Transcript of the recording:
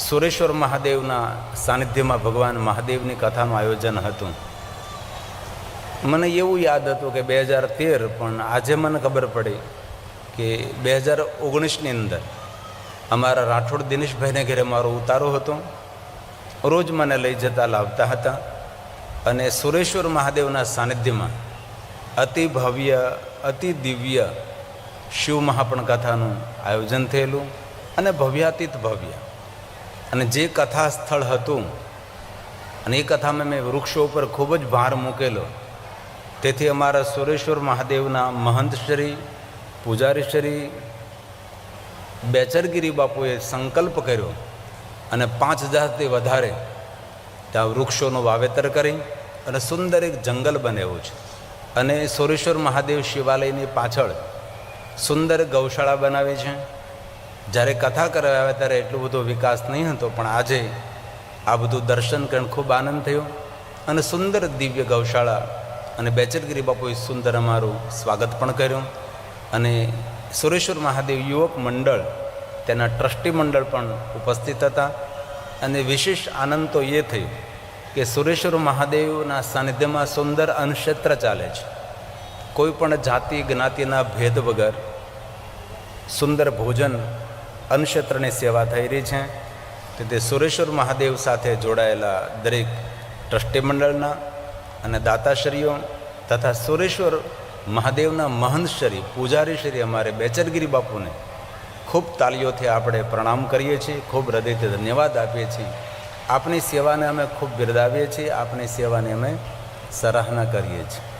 સુરેશ્વર મહાદેવના સાનિધ્યમાં ભગવાન મહાદેવની કથાનું આયોજન હતું. મને એવું યાદ હતું કે 2013, પણ આજે મને ખબર પડી કે 2019ની અંદર અમારા રાઠોડ દિનેશભાઈને ઘરે મારો ઉતારો હતો. રોજ મને લઈ જતા લાવતા હતા અને સુરેશ્વર મહાદેવના સાનિધ્યમાં અતિ ભવ્ય અતિ દિવ્ય શિવ મહાપણ કથાનું આયોજન થયેલું અને ભવ્યાતીત ભવ્ય. અને જે કથા સ્થળ હતું અને એ કથામાં મેં વૃક્ષો ઉપર ખૂબ જ ભાર મૂકેલો. તેથી અમારા સુરેશ્વર મહાદેવના મહંત શ્રી પૂજારી શ્રી બેચરગીરી બાપુએ સંકલ્પ કર્યો અને 5000થી વધારે ત્યાં વૃક્ષોનું વાવેતર કરી અને સુંદર એક જંગલ બનાવ્યું છે. અને સુરેશ્વર મહાદેવ શિવાલયની પાછળ સુંદર ગૌશાળા બનાવી છે. જ્યારે કથા કરવા આવ્યા ત્યારે એટલો બધો વિકાસ નહીં હતો, પણ આજે આ બધું દર્શન કરીને ખૂબ આનંદ થયો. અને સુંદર દિવ્ય ગૌશાળા અને બેચરગીરી બાપુએ સુંદર અમારું સ્વાગત પણ કર્યું. અને સુરેશ્વર મહાદેવ યુવક મંડળ, તેના ટ્રસ્ટી મંડળ પણ ઉપસ્થિત હતા. અને વિશેષ આનંદ તો એ થયો કે સુરેશ્વર મહાદેવના સાનિધ્યમાં સુંદર અન્નક્ષેત્ર ચાલે છે. કોઈ પણ જાતિ જ્ઞાતિના ભેદ વગર સુંદર ભોજન અન્નક્ષેત્રની સેવા થઈ રહી છે. તેથી સુરેશ્વર મહાદેવ સાથે જોડાયેલા દરેક ટ્રસ્ટી મંડળના અને દાતાશ્રીઓ તથા સુરેશ્વર મહાદેવના મહંતશ્રી પૂજારીશ્રી અમારે બેચરગીરી બાપુને ખૂબ તાલીઓથી આપણે પ્રણામ કરીએ છીએ, ખૂબ હૃદયથી ધન્યવાદ આપીએ છીએ. આપની સેવાને અમે ખૂબ બિરદાવીએ છીએ, આપની સેવાની અમે સરાહના કરીએ છીએ.